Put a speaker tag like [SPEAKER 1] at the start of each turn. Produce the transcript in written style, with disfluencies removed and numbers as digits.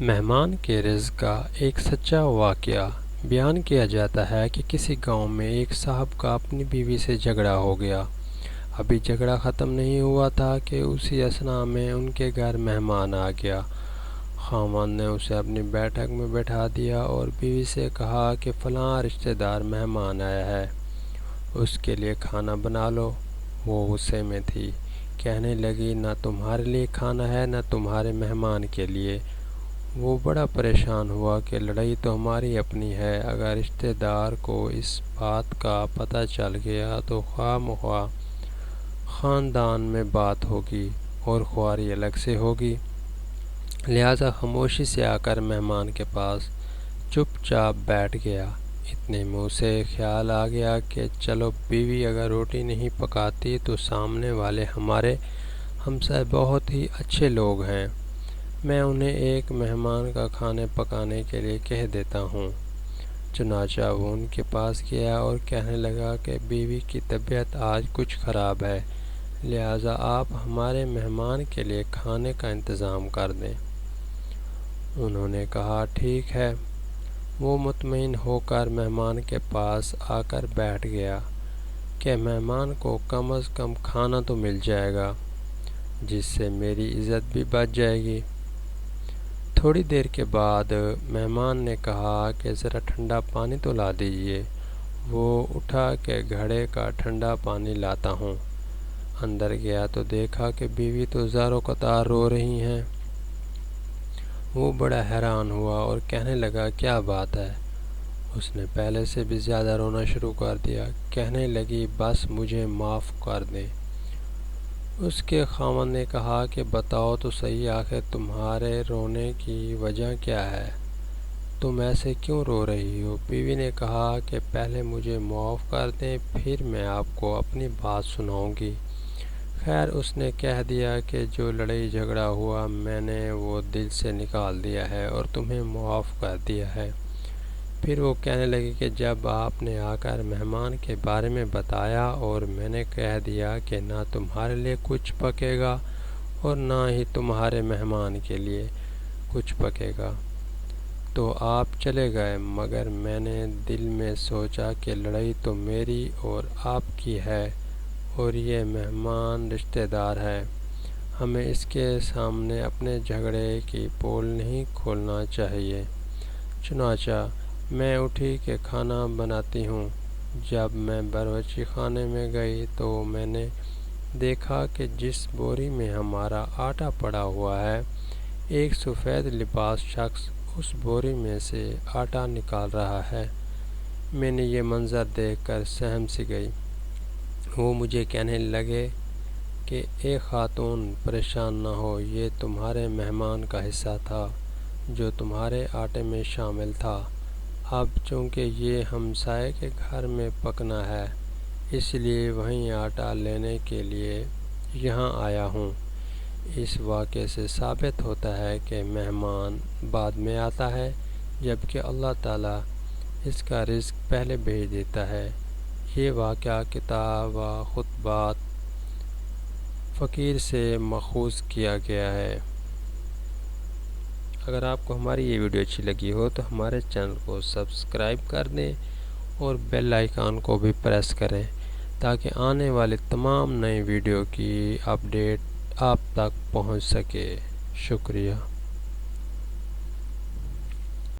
[SPEAKER 1] مہمان کے رزق کا ایک سچا واقعہ بیان کیا جاتا ہے کہ کسی گاؤں میں ایک صاحب کا اپنی بیوی سے جھگڑا ہو گیا۔ ابھی جھگڑا ختم نہیں ہوا تھا کہ اسی اثناء میں ان کے گھر مہمان آ گیا۔ خاوند نے اسے اپنی بیٹھک میں بٹھا دیا اور بیوی سے کہا کہ فلاں رشتہ دار مہمان آیا ہے، اس کے لیے کھانا بنا لو۔ وہ غصے میں تھی، کہنے لگی نہ تمہارے لیے کھانا ہے نہ تمہارے مہمان کے لیے۔ وہ بڑا پریشان ہوا کہ لڑائی تو ہماری اپنی ہے، اگر رشتہ دار کو اس بات کا پتہ چل گیا تو خواہ مخواہ خاندان میں بات ہوگی اور خواری الگ سے ہوگی۔ لہٰذا خاموشی سے آ کر مہمان کے پاس چپ چاپ بیٹھ گیا۔ اتنے میں اسے خیال آ گیا کہ چلو بیوی اگر روٹی نہیں پکاتی تو سامنے والے ہمارے ہمسائے بہت ہی اچھے لوگ ہیں، میں انہیں ایک مہمان کا کھانا پکانے کے لیے کہہ دیتا ہوں۔ چنانچہ وہ ان کے پاس گیا اور کہنے لگا کہ بیوی کی طبیعت آج کچھ خراب ہے، لہٰذا آپ ہمارے مہمان کے لیے کھانے کا انتظام کر دیں۔ انہوں نے کہا ٹھیک ہے۔ وہ مطمئن ہو کر مہمان کے پاس آ کر بیٹھ گیا کہ مہمان کو کم از کم کھانا تو مل جائے گا، جس سے میری عزت بھی بچ جائے گی۔ تھوڑی دیر کے بعد مہمان نے کہا کہ ذرا ٹھنڈا پانی تو لا دیجیے۔ وہ اٹھا کہ گھڑے کا ٹھنڈا پانی لاتا ہوں۔ اندر گیا تو دیکھا کہ بیوی تو زاروں قطار رو رہی ہیں۔ وہ بڑا حیران ہوا اور کہنے لگا کیا بات ہے؟ اس نے پہلے سے بھی زیادہ رونا شروع کر دیا۔ کہنے لگی بس مجھے معاف کر دیں۔ اس کے خاوند نے کہا کہ بتاؤ تو صحیح، آخر تمہارے رونے کی وجہ کیا ہے؟ تم ایسے کیوں رو رہی ہو؟ بیوی نے کہا کہ پہلے مجھے معاف کر دیں، پھر میں آپ کو اپنی بات سناؤں گی۔ خیر اس نے کہہ دیا کہ جو لڑائی جھگڑا ہوا میں نے وہ دل سے نکال دیا ہے اور تمہیں معاف کر دیا ہے۔ پھر وہ کہنے لگی کہ جب آپ نے آ کر مہمان کے بارے میں بتایا اور میں نے کہہ دیا کہ نہ تمہارے لیے کچھ پکے گا اور نہ ہی تمہارے مہمان کے لیے کچھ پکے گا تو آپ چلے گئے، مگر میں نے دل میں سوچا کہ لڑائی تو میری اور آپ کی ہے اور یہ مہمان رشتہ دار ہے، ہمیں اس کے سامنے اپنے جھگڑے کی پول نہیں کھولنا چاہیے۔ چنانچہ میں اٹھی کہ کھانا بناتی ہوں۔ جب میں باورچی خانے میں گئی تو میں نے دیکھا کہ جس بوری میں ہمارا آٹا پڑا ہوا ہے، ایک سفید لباس شخص اس بوری میں سے آٹا نکال رہا ہے۔ میں نے یہ منظر دیکھ کر سہم سی گئی۔ وہ مجھے کہنے لگے کہ اے خاتون پریشان نہ ہو، یہ تمہارے مہمان کا حصہ تھا جو تمہارے آٹے میں شامل تھا۔ اب چونکہ یہ ہمسائے کے گھر میں پکنا ہے اس لیے وہیں آٹا لینے کے لیے یہاں آیا ہوں۔ اس واقعے سے ثابت ہوتا ہے کہ مہمان بعد میں آتا ہے، جبکہ اللہ تعالیٰ اس کا رزق پہلے بھیج دیتا ہے۔ یہ واقعہ کتاب خطبات فقیر سے ماخوذ کیا گیا ہے۔ اگر آپ کو ہماری یہ ویڈیو اچھی لگی ہو تو ہمارے چینل کو سبسکرائب کر دیں اور بیل آئیکن کو بھی پریس کریں تاکہ آنے والے تمام نئے ویڈیو کی اپڈیٹ آپ تک پہنچ سکے۔ شکریہ۔